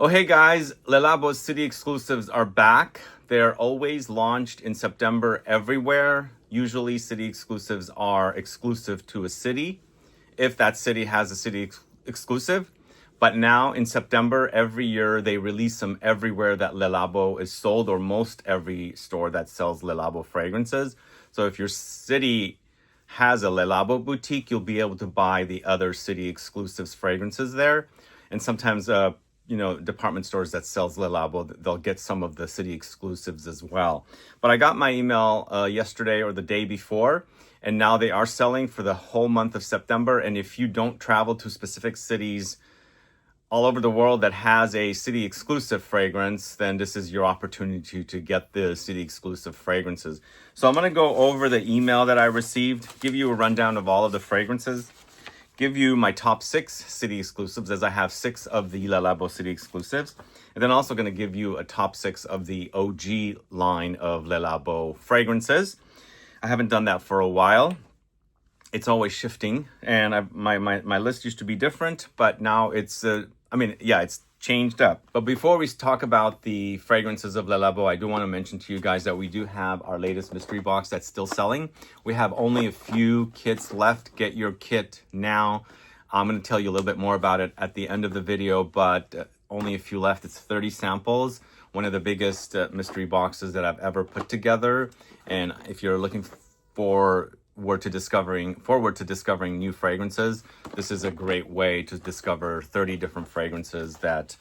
Oh, hey guys, Le Labo City Exclusives are back. They're always launched in September everywhere. Usually city exclusives are exclusive to a city, if that city has a city exclusive. But now in September, every year, they release them everywhere that Le Labo is sold, or most every store that sells Le Labo fragrances. So if your city has a Le Labo boutique, you'll be able to buy the other city exclusives fragrances there. And sometimes department stores that sells Le Labo, they'll get some of the city exclusives as well. But I got my email yesterday or the day before, and now they are selling for the whole month of September. And if you don't travel to specific cities all over the world that has a city exclusive fragrance, then this is your opportunity to get the city exclusive fragrances. So I'm going to go over the email that I received, give you a rundown of all of the fragrances, give you my top 6 city exclusives, as I have 6 of the Le Labo city exclusives, and then also going to give you a top 6 of the OG line of Le Labo fragrances. I haven't done that for a while. It's always shifting, and my list used to be different, but now it's changed up. But before we talk about the fragrances of Le Labo, I do want to mention to you guys that we do have our latest mystery box that's still selling. We have only a few kits left. Get your kit now. I'm going to tell you a little bit more about it at the end of the video, but only a few left. It's 30 samples, one of the biggest mystery boxes that I've ever put together. And if you're looking forward to discovering new fragrances, this is a great way to discover 30 different fragrances that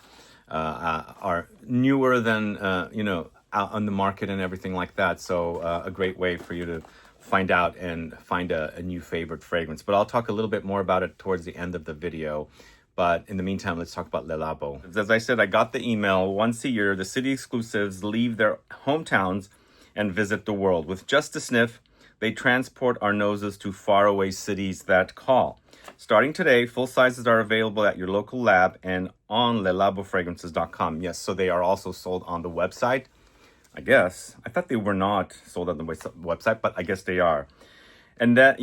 are newer than out on the market and everything like that. So a great way for you to find out and find a new favorite fragrance. But I'll talk a little bit more about it towards the end of the video. But in the meantime, let's talk about Le Labo. As I said, I got the email. Once a year, the city exclusives leave their hometowns and visit the world. With just a sniff, they transport our noses to faraway cities that call. Starting today, full sizes are available at your local lab and on lelabofragrances.com. Yes, so they are also sold on the website. I guess. I thought they were not sold on the website, but I guess they are. And that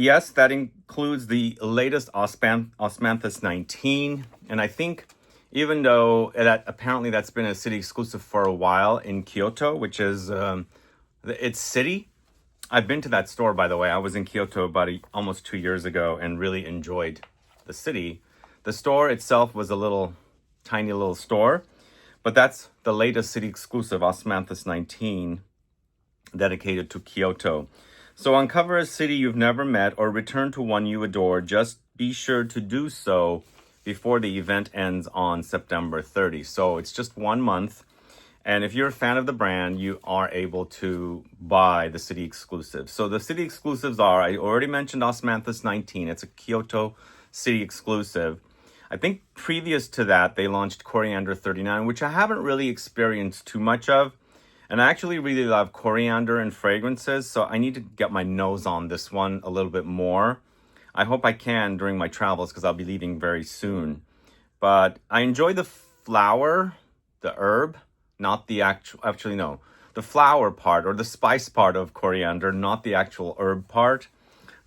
includes the latest Osmanthus 19. And I think even though apparently that's been a city exclusive for a while in Kyoto, which is its city. I've been to that store, by the way. I was in Kyoto about almost 2 years ago and really enjoyed the city. The store itself was a tiny little store, but that's the latest city exclusive, Osmanthus 19, dedicated to Kyoto. So uncover a city you've never met or return to one you adore. Just be sure to do so before the event ends on September 30. So it's just 1 month. And if you're a fan of the brand, you are able to buy the city exclusives. So the city exclusives are, I already mentioned Osmanthus 19. It's a Kyoto city exclusive. I think previous to that, they launched Coriander 39, which I haven't really experienced too much of. And I actually really love coriander and fragrances, so I need to get my nose on this one a little bit more. I hope I can during my travels because I'll be leaving very soon. But I enjoy the flower, the herb. Not the the flower part or the spice part of coriander, not the actual herb part.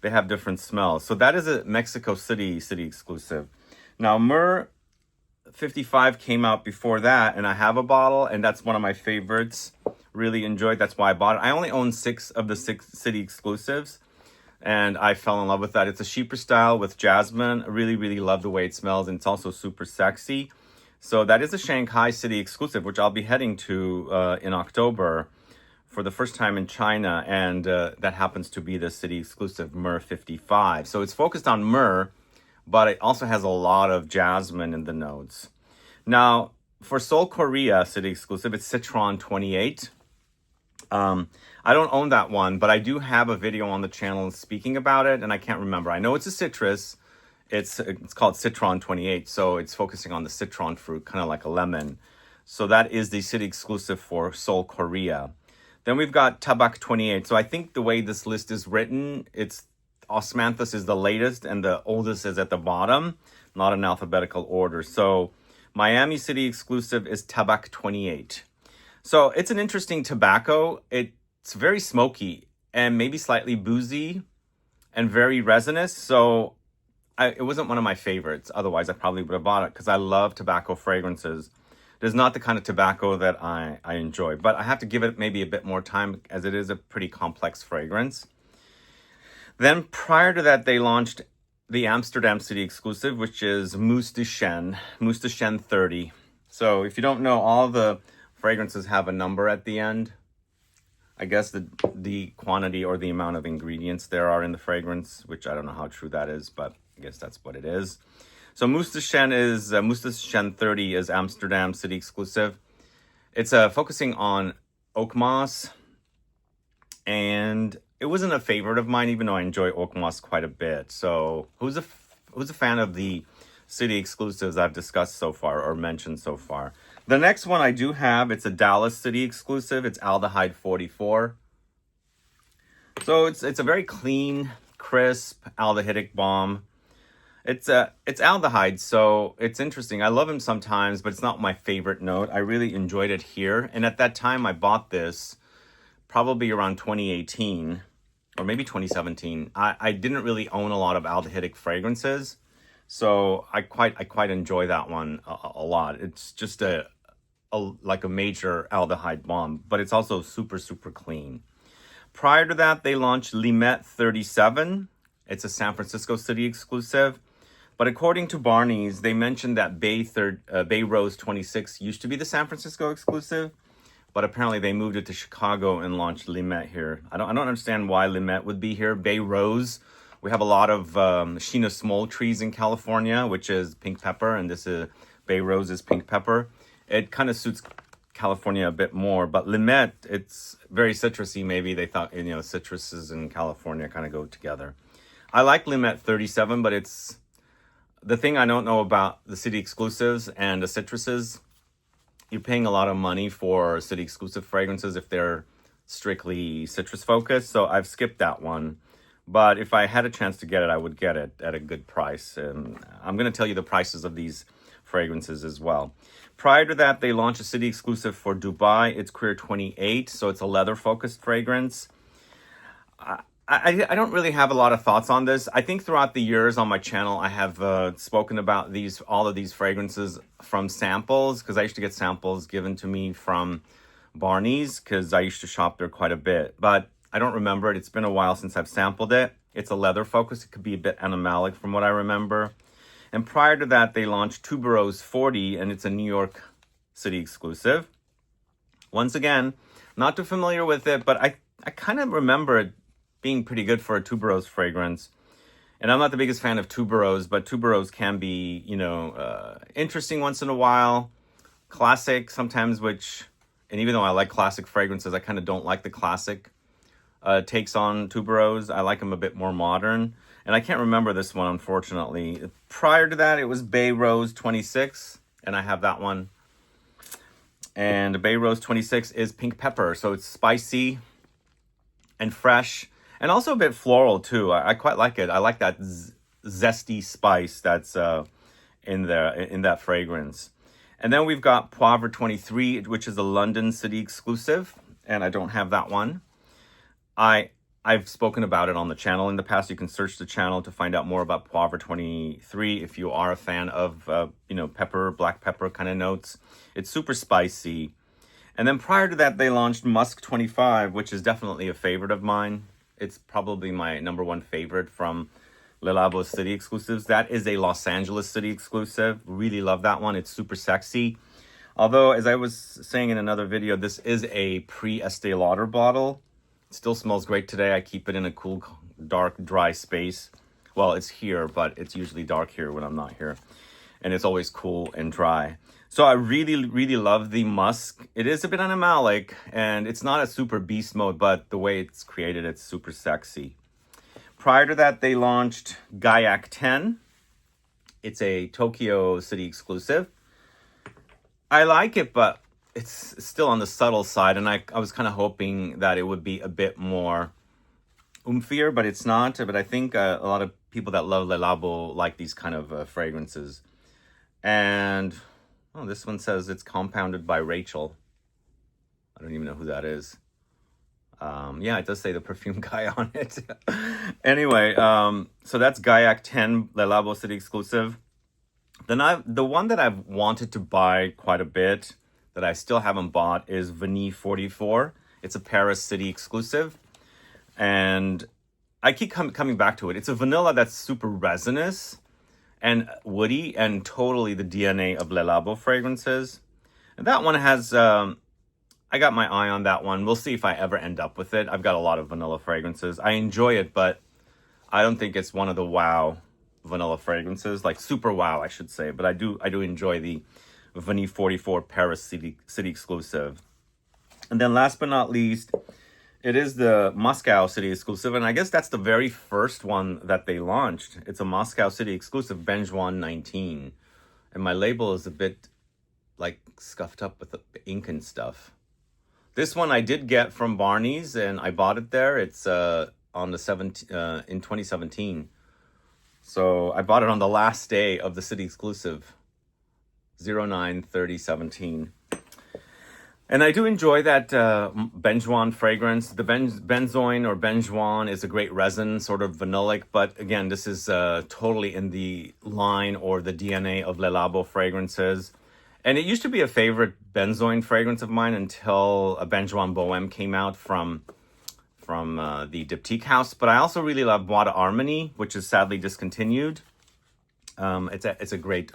They have different smells. So that is a Mexico City exclusive. Now, Myrrh 55 came out before that, and I have a bottle, and that's one of my favorites. Really enjoyed. That's why I bought it. I only own 6 of the 6 city exclusives, and I fell in love with that. It's a cheaper style with jasmine. I really, really love the way it smells, and it's also super sexy. So that is a Shanghai city exclusive, which I'll be heading to in October for the first time in China. And that happens to be the city exclusive Myrrh 55. So it's focused on myrrh, but it also has a lot of jasmine in the notes. Now, for Seoul, Korea city exclusive, it's Citron 28. I don't own that one, but I do have a video on the channel speaking about it, and I can't remember. I know it's a citrus. It's called Citron 28, so it's focusing on the citron fruit, kind of like a lemon. So that is the city exclusive for Seoul, Korea. Then we've got Tabac 28. So I think the way this list is written, it's Osmanthus is the latest and the oldest is at the bottom, not in alphabetical order. So Miami city exclusive is Tabac 28. So it's an interesting tobacco. It's very smoky and maybe slightly boozy and very resinous. So it wasn't one of my favorites. Otherwise, I probably would have bought it because I love tobacco fragrances. It is not the kind of tobacco that I enjoy, but I have to give it maybe a bit more time as it is a pretty complex fragrance. Then prior to that, they launched the Amsterdam City Exclusive, which is Mousse de Chêne 30. So if you don't know, all the fragrances have a number at the end. I guess the quantity or the amount of ingredients there are in the fragrance, which I don't know how true that is, but I guess that's what it is. So Mousse de Chêne 30 is Amsterdam City Exclusive. It's focusing on oak moss, and it wasn't a favorite of mine, even though I enjoy oak moss quite a bit. So who's a fan of the City Exclusives I've discussed so far or mentioned so far? The next one I do have, it's a Dallas City Exclusive. It's Aldehyde 44. So it's a very clean, crisp, aldehydic bomb. It's aldehyde, so it's interesting. I love him sometimes, but it's not my favorite note. I really enjoyed it here. And at that time, I bought this probably around 2018 or maybe 2017. I didn't really own a lot of aldehydic fragrances, so I quite enjoy that one a lot. It's just like a major aldehyde bomb, but it's also super, super clean. Prior to that, they launched Limette 37. It's a San Francisco City Exclusive. But according to Barney's, they mentioned that Baie Rose 26 used to be the San Francisco exclusive, but apparently they moved it to Chicago and launched Limette here. I don't understand why Limette would be here. Baie Rose, we have a lot of Sheena Smole trees in California, which is pink pepper, and this is Baie Rose is pink pepper. It kind of suits California a bit more, but Limette, it's very citrusy. Maybe they thought, citruses in California kind of go together. I like Limette 37, but it's the thing I don't know about the City Exclusives and the citruses. You're paying a lot of money for City Exclusive fragrances if they're strictly citrus focused. So I've skipped that one. But if I had a chance to get it, I would get it at a good price. And I'm going to tell you the prices of these fragrances as well. Prior to that, they launched a City Exclusive for Dubai. It's Cuir 28. So it's a leather focused fragrance. I don't really have a lot of thoughts on this. I think throughout the years on my channel, I have spoken about all of these fragrances from samples, because I used to get samples given to me from Barney's, because I used to shop there quite a bit. But I don't remember it. It's been a while since I've sampled it. It's a leather focus. It could be a bit animalic from what I remember. And prior to that, they launched Tubereuse 40, and it's a New York City Exclusive. Once again, not too familiar with it, but I kind of remember it being pretty good for a tuberose fragrance. And I'm not the biggest fan of tuberose, but tuberose can be, interesting once in a while. Classic sometimes, and even though I like classic fragrances, I kind of don't like the classic takes on tuberose. I like them a bit more modern. And I can't remember this one, unfortunately. Prior to that, it was Baie Rose 26, and I have that one. And Baie Rose 26 is pink pepper, so it's spicy and fresh. And also a bit floral, too. I quite like it. I like that zesty spice that's in that fragrance. And then we've got Poivre 23, which is a London City Exclusive. And I don't have that one. I've spoken about it on the channel in the past. You can search the channel to find out more about Poivre 23 if you are a fan of, pepper, black pepper kind of notes. It's super spicy. And then prior to that, they launched Musk 25, which is definitely a favorite of mine. It's probably my number one favorite from Le Labo City Exclusives. That is a Los Angeles City Exclusive. Really love that one. It's super sexy. Although, as I was saying in another video, this is a pre-Estee Lauder bottle. It still smells great today. I keep it in a cool, dark, dry space. Well, it's here, but it's usually dark here when I'm not here. And it's always cool and dry. So I really, really love the musk. It is a bit animalic, and it's not a super beast mode, but the way it's created, it's super sexy. Prior to that, they launched Gaiac 10. It's a Tokyo City Exclusive. I like it, but it's still on the subtle side, and I was kind of hoping that it would be a bit more oomphier, but it's not. But I think a lot of people that love Le Labo like these kind of fragrances. And this one says it's compounded by Rachel. I don't even know who that is. Yeah, it does say the perfume guy on it. Anyway, so that's Gaiac 10, Le Labo City Exclusive. Then the one that I've wanted to buy quite a bit, that I still haven't bought is Vanille 44. It's a Paris City exclusive. And I keep coming back to it. It's a vanilla that's super resinous and woody and totally the DNA of Le Labo fragrances. And that one has, I got my eye on that one. We'll see if I ever end up with it. I've got a lot of vanilla fragrances. I enjoy it, but I don't think it's one of the wow vanilla fragrances, like super wow, I should say. But I do enjoy the Vanille 44 Paris City exclusive. And then last but not least, it is the Moscow City exclusive. And I guess that's the very first one that they launched. It's a Moscow City exclusive, Benjoin 19. And my label is a bit like scuffed up with the ink and stuff. This one I did get from Barney's and I bought it there. It's on the in 2017. So I bought it on the last day of the City exclusive, 09/30/17. And I do enjoy that Benjoin fragrance. The benzoin or Benjoin is a great resin, sort of vanillic, but again, this is totally in the line or the DNA of Le Labo fragrances. And it used to be a favorite benzoin fragrance of mine until a Benjoin Bohème came out from the Diptyque house. But I also really love Bois d'Harmonie, which is sadly discontinued. It's a great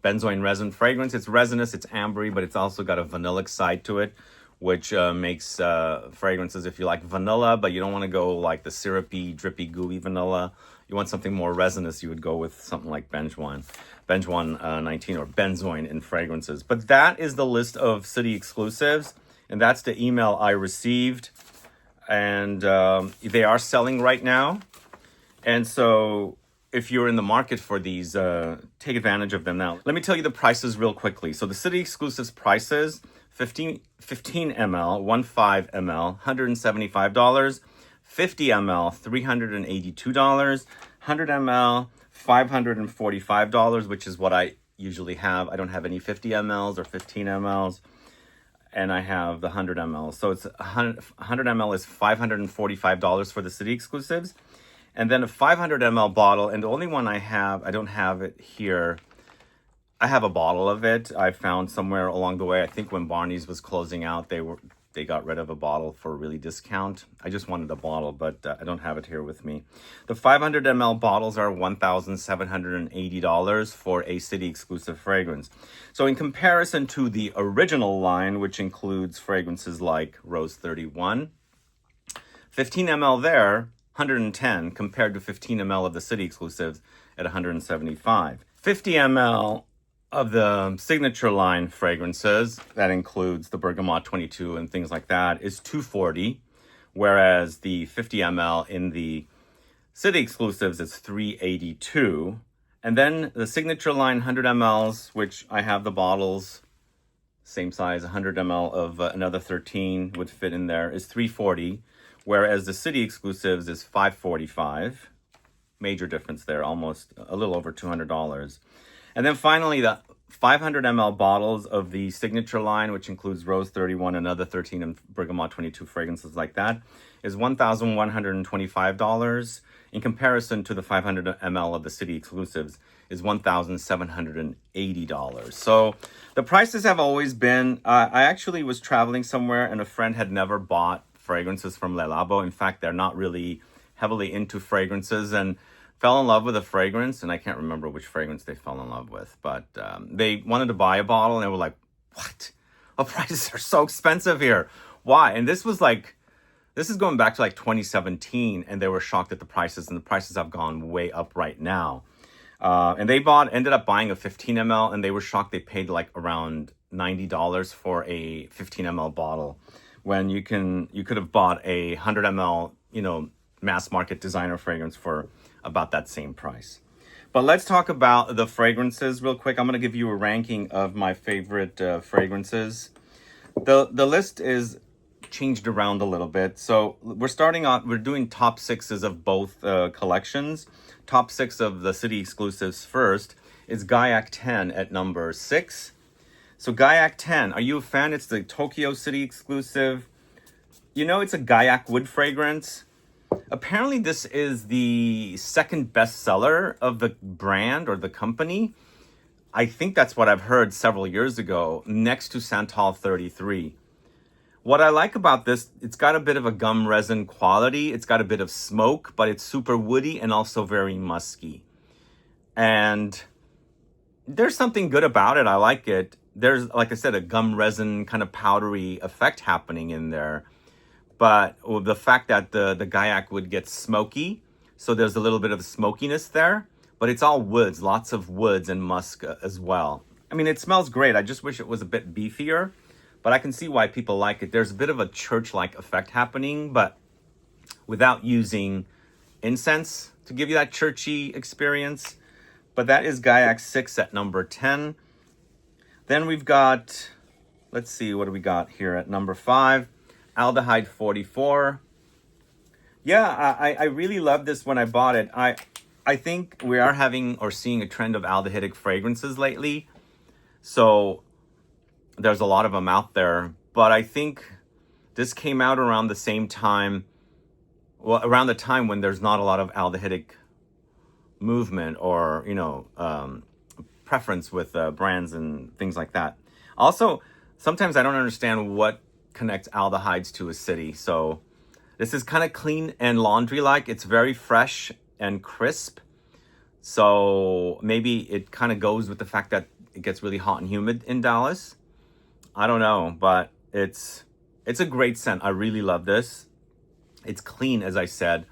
benzoin resin fragrance. It's resinous, it's ambery, but it's also got a vanillic side to it, which makes fragrances, if you like vanilla, but you don't want to go like the syrupy, drippy, gooey vanilla. You want something more resinous, you would go with something like Benjoin 19 or benzoin in fragrances. But that is the list of City exclusives, and that's the email I received. And they are selling right now. And so if you're in the market for these, take advantage of them now. Let me tell you the prices real quickly. So the City exclusives prices, 15 ml, 15 ml, $175. 50 ml, $382. 100 ml, $545, which is what I usually have. I don't have any 50 mls or 15 mls. And I have the 100 ml. So it's 100 ml is $545 for the City exclusives. And then a 500 ml bottle, and the only one I don't have it here. I have a bottle of it. I found somewhere along the way. I think when Barney's was closing out, they got rid of a bottle for a really discount. I just wanted a bottle, but I don't have it here with me. The 500 ml bottles are $1,780 for a City exclusive fragrance. So in comparison to the original line, which includes fragrances like Rose 31, 15 ml there, $110, compared to 15 ml of the City exclusives at $175. 50 ml of the signature line fragrances, that includes the Bergamote 22 and things like that, is $240, whereas the 50 ml in the City exclusives is $382. And then the signature line 100 mls, which I have the bottles, same size, 100 ml of another 13 would fit in there, is $340, whereas the City exclusives is $545. Major difference there, almost a little over $200. And then finally, the 500 ml bottles of the signature line, which includes Rose 31, another 13, and Bergamote 22 fragrances like that, is $1,125. In comparison to the 500 ml of the City exclusives is $1,780. So the prices have always been, I actually was traveling somewhere and a friend had never bought fragrances from Le Labo. In fact, they're not really heavily into fragrances, and fell in love with a fragrance, and I can't remember which fragrance they fell in love with, but they wanted to buy a bottle, and they were like, what? The prices are so expensive here. Why? And this is going back to like 2017, and they were shocked at the prices, and the prices have gone way up right now. And they ended up buying a 15 ml, and they were shocked they paid like around $90 for a 15 ml bottle, when you could have bought a 100 ml, mass market designer fragrance for about that same price. But let's talk about the fragrances real quick. I'm going to give you a ranking of my favorite fragrances. The list is changed around a little bit. So we're doing top sixes of both collections. Top six of the City exclusives first is Gaiac 10 at number 6. So Gaiac 10, are you a fan? It's the Tokyo City exclusive. It's a Gaiac wood fragrance. Apparently, this is the second bestseller of the brand or the company. I think that's what I've heard several years ago, next to Santal 33. What I like about this, it's got a bit of a gum resin quality. It's got a bit of smoke, but it's super woody and also very musky. And there's something good about it. I like it. There's, like I said, a gum resin kind of powdery effect happening in there. But the fact that the Gaiac would get smoky, so there's a little bit of smokiness there, but it's all woods, lots of woods and musk as well. I mean, it smells great. I just wish it was a bit beefier, but I can see why people like it. There's a bit of a church-like effect happening, but without using incense to give you that churchy experience. But that is Gaiac 6 at number 10. Then we've got, let's see, what do we got here at number 5? Aldehyde 44. Yeah, I really loved this when I bought it. I think we are having or seeing a trend of aldehydic fragrances lately. So there's a lot of them out there. But I think this came out around the same time, well, around the time when there's not a lot of aldehydic movement or, preference with brands and things like that. Also, sometimes I don't understand what connects aldehydes to a city. So this is kind of clean and laundry-like. It's very fresh and crisp. So maybe it kind of goes with the fact that it gets really hot and humid in Dallas. I don't know, but it's a great scent. I really love this. It's clean, as I said.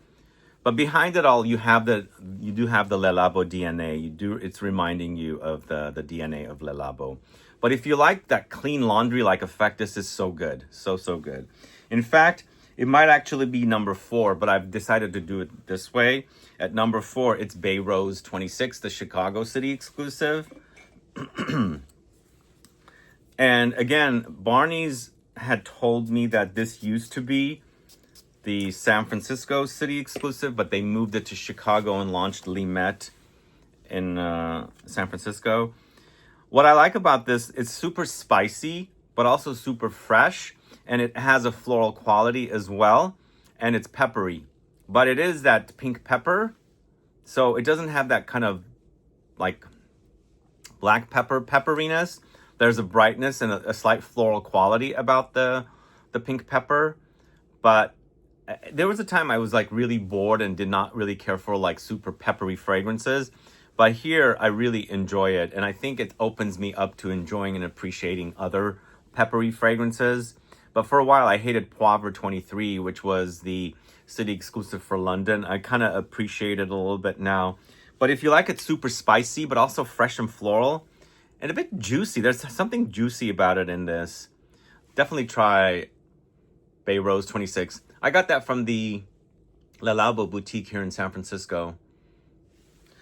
But behind it all, you do have the Le Labo DNA. It's reminding you of the DNA of Le Labo. But if you like that clean laundry-like effect, this is so good. So good. In fact, it might actually be number 4, but I've decided to do it this way. At number 4, it's Baie Rose 26, the Chicago City exclusive. And again, Barney's had told me that this used to be the San Francisco City exclusive, but they moved it to Chicago and launched Limette in San Francisco. What I like about this, it's super spicy, but also super fresh, and it has a floral quality as well, and it's peppery. But it is that pink pepper, so it doesn't have that kind of like black pepper pepperiness. There's a brightness and a slight floral quality about the pink pepper, but there was a time I was like really bored and did not really care for like super peppery fragrances. But here I really enjoy it. And I think it opens me up to enjoying and appreciating other peppery fragrances. But for a while I hated Poivre 23, which was the city exclusive for London. I kind of appreciate it a little bit now. But if you like it super spicy, but also fresh and floral and a bit juicy, there's something juicy about it in this. Definitely try Baie Rose 26. I got that from the Le Labo boutique here in San Francisco.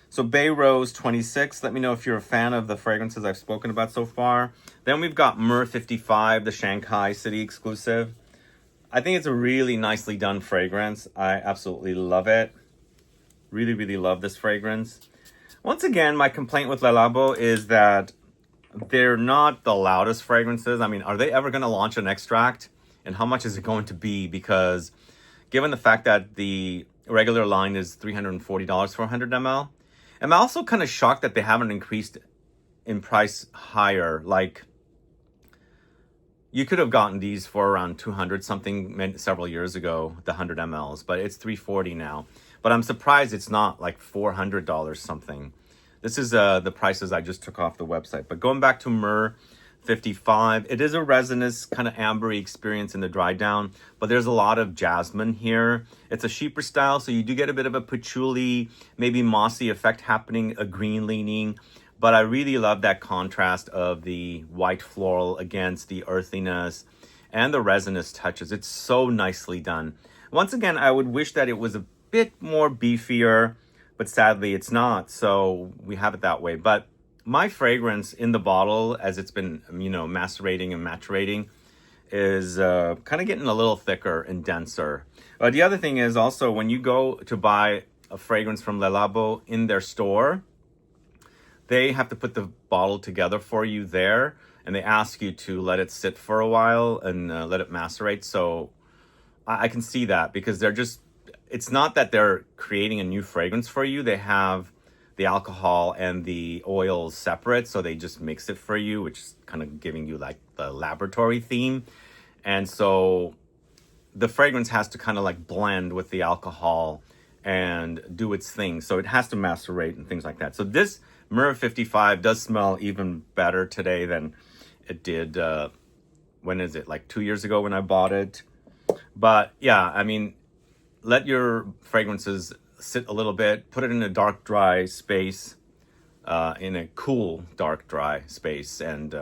So Baie Rose 26, let me know if you're a fan of the fragrances I've spoken about so far. Then we've got Myrrh 55, the Shanghai City exclusive. I think it's a really nicely done fragrance. I absolutely love it. Really love this fragrance. Once again, my complaint with Le Labo is that they're not the loudest fragrances. I mean, are they ever going to launch an extract? And how much is it going to be? Because given the fact that the regular line is $340 for 100 ml, I'm also kind of shocked that they haven't increased in price higher. Like, you could have gotten these for around 200 something several years ago, the 100 mls, but it's $340 now. But I'm surprised it's not like $400 something. This is the prices I just took off the website. But going back to Myrrh 55, it is a resinous kind of ambery experience in the dry down, but there's a lot of jasmine here. It's a sheeper style, so you do get a bit of a patchouli, maybe mossy effect happening, a green leaning, but I really love that contrast of the white floral against the earthiness and the resinous touches. It's so nicely done. Once again, I would wish that it was a bit more beefier, but sadly it's not, so we have it that way. But my fragrance in the bottle, as it's been, macerating and maturating, is kind of getting a little thicker and denser. The other thing is also when you go to buy a fragrance from Le Labo in their store, they have to put the bottle together for you there, and they ask you to let it sit for a while and let it macerate. So I can see that because it's not that they're creating a new fragrance for you. They have the alcohol and the oils separate, so they just mix it for you, which is kind of giving you like the laboratory theme. And so the fragrance has to kind of like blend with the alcohol and do its thing. So it has to macerate and things like that. So this Myrrh 55 does smell even better today than it did, when is it? Like 2 years ago when I bought it. But yeah, I mean, let your fragrances sit a little bit, put it in a dark, dry space, in a cool, dark, dry space, and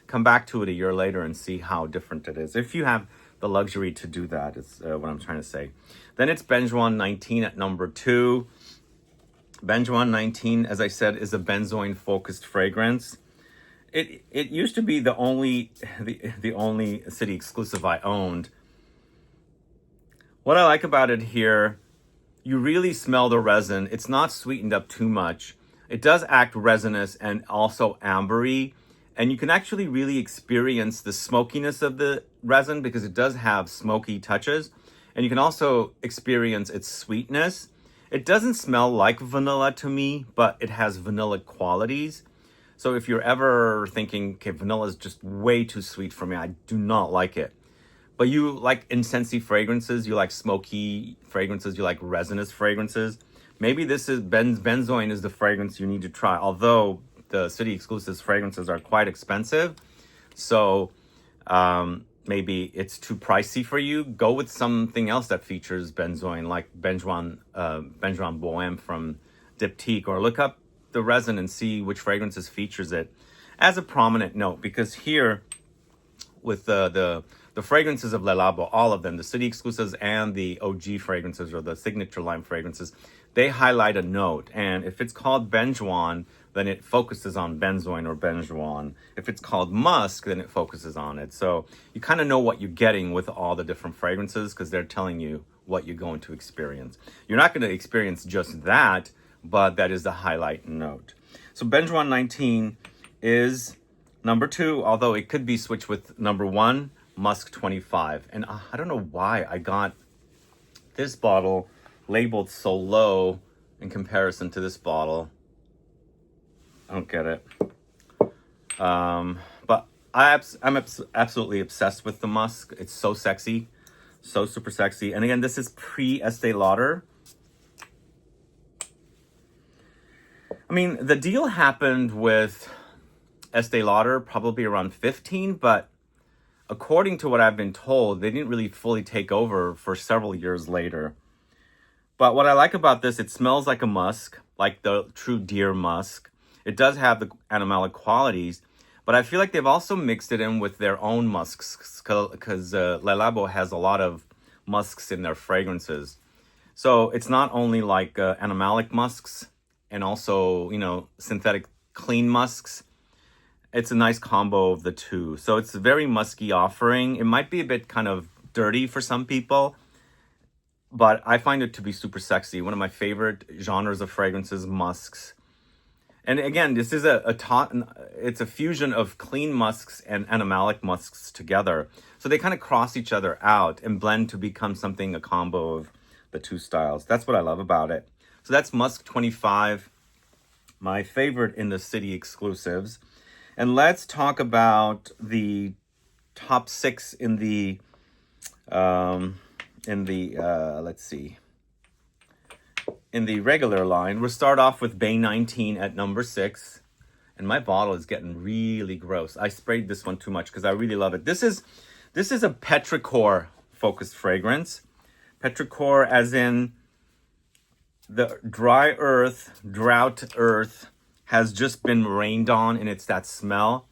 come back to it a year later and see how different it is. If you have the luxury to do that, is what I'm trying to say. Then it's Benjoin 19 at number 2. Benjoin 19, as I said, is a benzoin focused fragrance. It used to be the only city exclusive I owned. What I like about it here, you really smell the resin. It's not sweetened up too much. It does act resinous and also ambery. And you can actually really experience the smokiness of the resin because it does have smoky touches. And you can also experience its sweetness. It doesn't smell like vanilla to me, but it has vanilla qualities. So if you're ever thinking, okay, vanilla is just way too sweet for me, I do not like it. But you like incensey fragrances, you like smoky fragrances, you like resinous fragrances. Maybe this is benzoin is the fragrance you need to try. Although the City Exclusives fragrances are quite expensive, so maybe it's too pricey for you. Go with something else that features benzoin, like Benjoin Bohème from Diptyque, or look up the resin and see which fragrances features it as a prominent note. Because here, with the fragrances of Le Labo, all of them, the City Exclusives and the OG fragrances or the signature line fragrances, they highlight a note. And if it's called Benjoin, then it focuses on benzoin or Benjoin. If it's called Musk, then it focuses on it. So you kind of know what you're getting with all the different fragrances because they're telling you what you're going to experience. You're not going to experience just that, but that is the highlight note. So Benjoin 19 is number 2, although it could be switched with number 1, Musk 25. And I don't know why I got this bottle labeled so low in comparison to this bottle. I don't get it. But I'm absolutely obsessed with the Musk. It's so sexy. So super sexy. And again, this is pre-Estee Lauder. I mean, the deal happened with Estee Lauder probably around 15, but according to what I've been told, they didn't really fully take over for several years later. But what I like about this, it smells like a musk, like the true deer musk. It does have the animalic qualities, but I feel like they've also mixed it in with their own musks because Le Labo has a lot of musks in their fragrances. So it's not only like animalic musks and also, you know, synthetic clean musks. It's a nice combo of the two. So it's a very musky offering. It might be a bit kind of dirty for some people, but I find it to be super sexy. One of my favorite genres of fragrances, musks. And again, this is it's a fusion of clean musks and animalic musks together. So they kind of cross each other out and blend to become something, a combo of the two styles. That's what I love about it. So that's Musk 25, my favorite in the City Exclusives. And let's talk about the top 6 in the let's see. In the regular line, we'll start off with Baie 19 at number 6. And my bottle is getting really gross. I sprayed this one too much because I really love it. This is a petrichor focused fragrance. Petrichor as in the dry earth, drought earth has just been rained on, and it's that smell.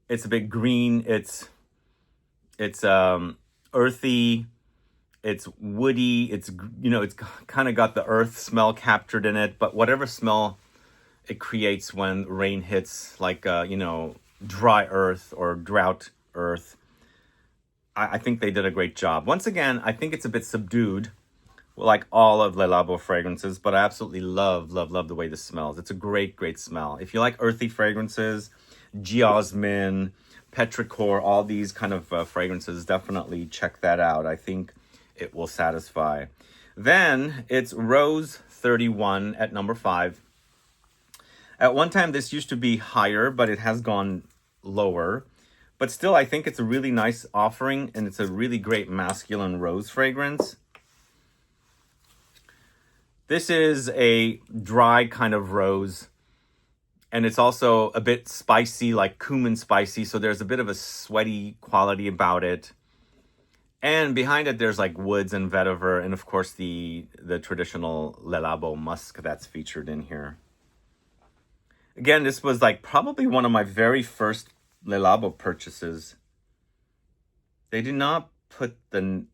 It's a bit green. It's earthy. It's woody. It's, you know, it's kind of got the earth smell captured in it. But whatever smell it creates when rain hits, like you know, dry earth or drought earth, I think they did a great job. Once again, I think it's a bit subdued, like all of Le Labo fragrances, but I absolutely love the way this smells. It's a great smell. If you like earthy fragrances, geosmin, petrichor, all these kind of fragrances, definitely check that out. I think it will satisfy. Then it's Rose 31 at number 5. At one time, this used to be higher, but it has gone lower. But still, I think it's a really nice offering, and it's a really great masculine rose fragrance. This is a dry kind of rose, and it's also a bit spicy, like cumin spicy, so there's a bit of a sweaty quality about it. And behind it, there's like woods and vetiver, and of course the traditional Le Labo musk that's featured in here. Again, this was like probably one of my very first Le Labo purchases. They did not put the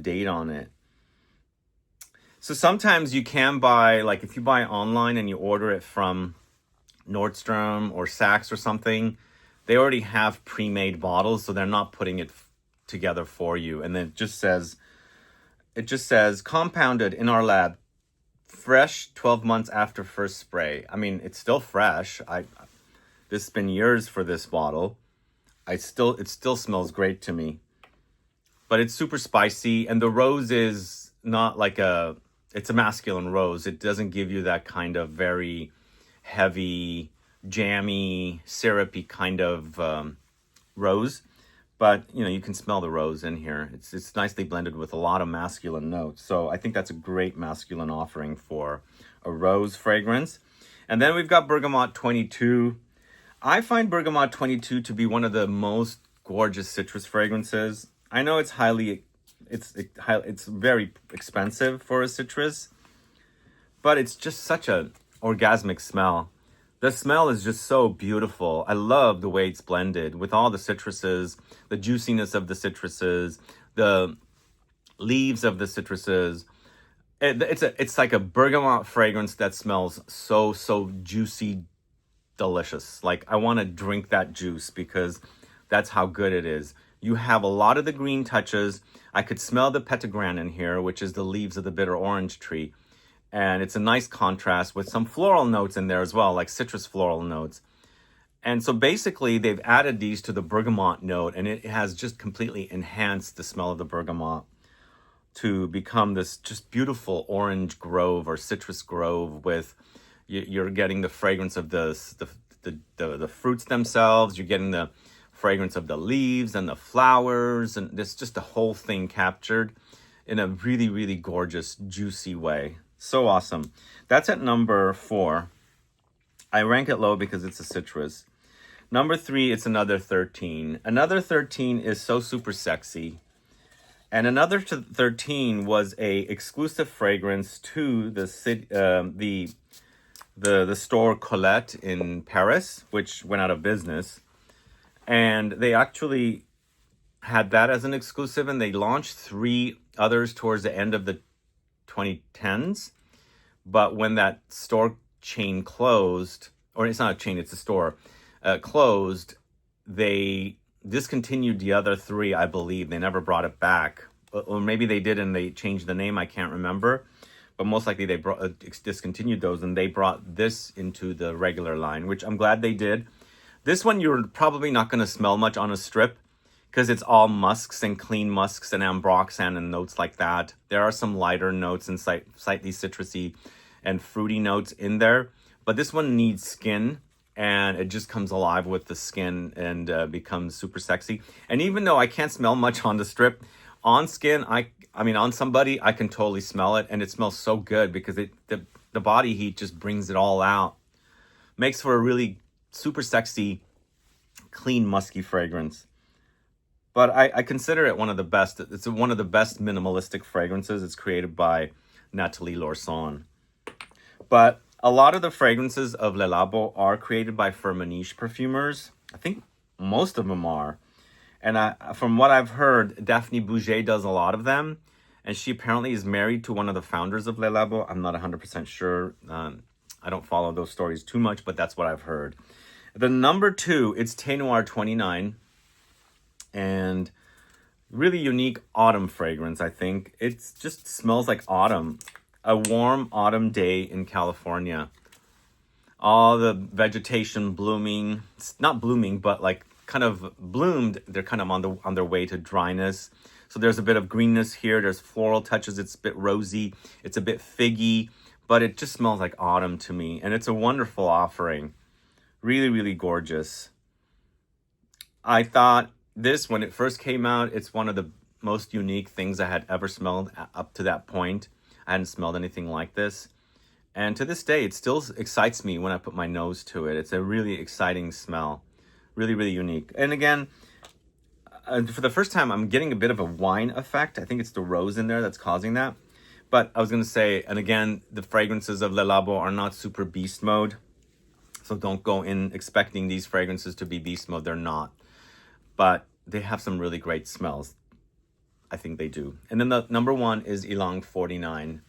date on it. So sometimes you can buy, like if you buy online and you order it from Nordstrom or Saks or something, they already have pre-made bottles, so they're not putting it together for you. And then it just says compounded in our lab, fresh 12 months after first spray. I mean, it's still fresh. This has been years for this bottle. It still smells great to me. But it's super spicy, and the rose is not like it's a masculine rose. It doesn't give you that kind of very heavy, jammy, syrupy kind of rose. But, you know, you can smell the rose in here. It's nicely blended with a lot of masculine notes. So I think that's a great masculine offering for a rose fragrance. And then we've got Bergamote 22. I find Bergamote 22 to be one of the most gorgeous citrus fragrances. I know it's very expensive for a citrus, but it's just such an orgasmic smell. The smell is just so beautiful. I love the way it's blended with all the citruses, the juiciness of the citruses, the leaves of the citruses. It's like a bergamot fragrance that smells so juicy, delicious. Like I want to drink that juice because that's how good it is. You have a lot of the green touches. I could smell the petitgrain in here, which is the leaves of the bitter orange tree. And it's a nice contrast with some floral notes in there as well, like citrus floral notes. And so basically they've added these to the bergamot note, and it has just completely enhanced the smell of the bergamot to become this just beautiful orange grove or citrus grove with, you're getting the fragrance of the fruits themselves, you're getting the fragrance of the leaves and the flowers, and this just the whole thing captured in a really, really gorgeous, juicy way. So awesome. That's at number 4. I rank it low because it's a citrus. Number 3, it's Another 13. Another 13 is so super sexy. And Another 13 was a exclusive fragrance to the store Colette in Paris, which went out of business. And they actually had that as an exclusive, and they launched 3 others towards the end of the 2010s. But when that store chain closed, or it's not a chain, it's a store, closed, they discontinued the other 3, I believe. They never brought it back. Or maybe they did and they changed the name, I can't remember. But most likely they discontinued those, and they brought this into the regular line, which I'm glad they did. This one you're probably not going to smell much on a strip because it's all musks and clean musks and ambroxan and notes like that. There are some lighter notes and slightly citrusy and fruity notes in there. But this one needs skin, and it just comes alive with the skin and becomes super sexy. And even though I can't smell much on the strip, on skin, I mean on somebody, I can totally smell it, and it smells so good because the body heat just brings it all out. Makes for a really super sexy, clean, musky fragrance. But I consider it one of the best. It's one of the best minimalistic fragrances. It's created by Nathalie Lorson. But a lot of the fragrances of Le Labo are created by Firmenich perfumers. I think most of them are. And from what I've heard, Daphne Bouget does a lot of them. And she apparently is married to one of the founders of Le Labo. I'm not 100% sure. I don't follow those stories too much, but that's what I've heard. The number 2, it's Thé Noir 29. And really unique autumn fragrance, I think. It just smells like autumn. A warm autumn day in California. All the vegetation blooming. It's not blooming, but like kind of bloomed. They're kind of on their way to dryness. So there's a bit of greenness here. There's floral touches. It's a bit rosy. It's a bit figgy. but it just smells like autumn to me. And it's a wonderful offering. Really, really gorgeous. I thought this, when it first came out, it's one of the most unique things I had ever smelled up to that point. I hadn't smelled anything like this. And to this day, it still excites me when I put my nose to it. It's a really exciting smell. Really, really unique. And again, for the first time, I'm getting a bit of a wine effect. I think it's the rose in there that's causing that. But I was going to say, and again, the fragrances of Le Labo are not super beast mode. So don't go in expecting these fragrances to be beast mode. They're not. But they have some really great smells. I think they do. And then the number one is Ylang 49.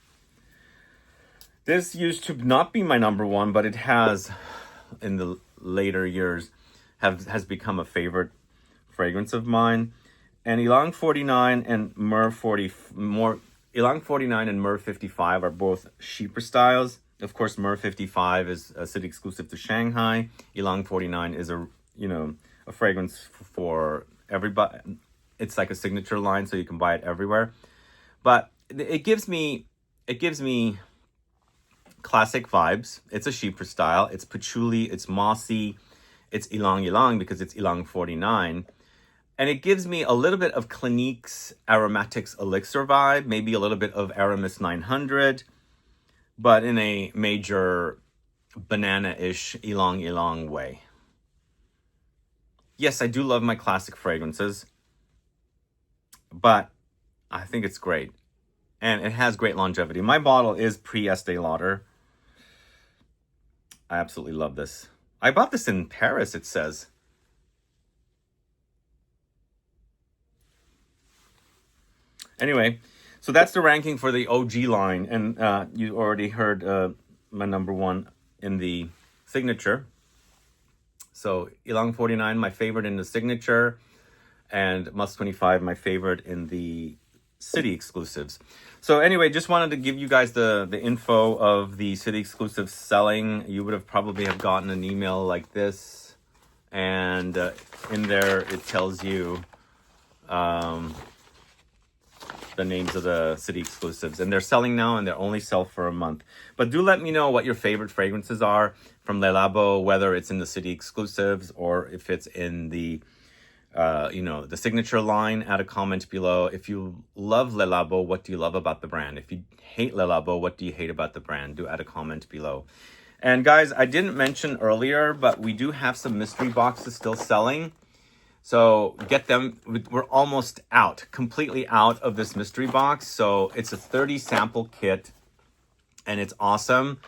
This used to not be my number one, but it has, in the later years, has become a favorite fragrance of mine. And Ylang 49 and Myrrh 55 are both cheaper styles. Of course, Myrrh 55 is a city exclusive to Shanghai. Ylang 49 is a fragrance for everybody. It's like a signature line, so you can buy it everywhere. But it gives me classic vibes. It's a cheaper style. It's patchouli, it's mossy, it's Ylang because it's Ylang 49. And it gives me a little bit of Clinique's Aromatics Elixir vibe, maybe a little bit of Aramis 900, but in a major banana-ish Ylang way. Yes, I do love my classic fragrances, but I think it's great. And it has great longevity. My bottle is pre-Estee Lauder. I absolutely love this. I bought this in Paris, it says. Anyway, so that's the ranking for the OG line. And you already heard my number one in the signature. So Ylang 49, my favorite in the signature. And Musk 25, my favorite in the city exclusives. So anyway, just wanted to give you guys the info of the city exclusive selling. You would have probably have gotten an email like this, and in there it tells you the names of the city exclusives, and they're selling now, and they only sell for a month. But do let me know what your favorite fragrances are from Le Labo, whether it's in the city exclusives or if it's in the the signature line. Add a comment below. If you love Le Labo, what do you love about the brand? If you hate Le Labo, what do you hate about the brand? Do add a comment below. And guys, I didn't mention earlier, but we do have some mystery boxes still selling. So get them. We're almost out, completely out of this mystery box. So it's a 30 sample kit, and it's awesome.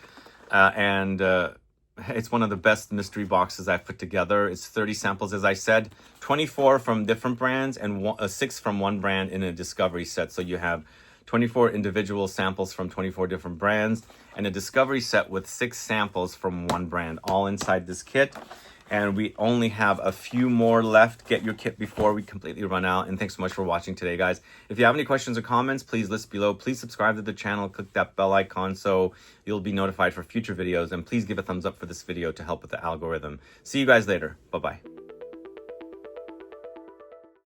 It's one of the best mystery boxes I've put together. It's 30 samples, as I said, 24 from different brands and 6 from one brand in a discovery set. So you have 24 individual samples from 24 different brands and a discovery set with 6 samples from one brand, all inside this kit. And we only have a few more left. Get your kit before we completely run out. And thanks so much for watching today, guys. If you have any questions or comments, please list below. Please subscribe to the channel. Click that bell icon so you'll be notified for future videos. And please give a thumbs up for this video to help with the algorithm. See you guys later. Bye-bye.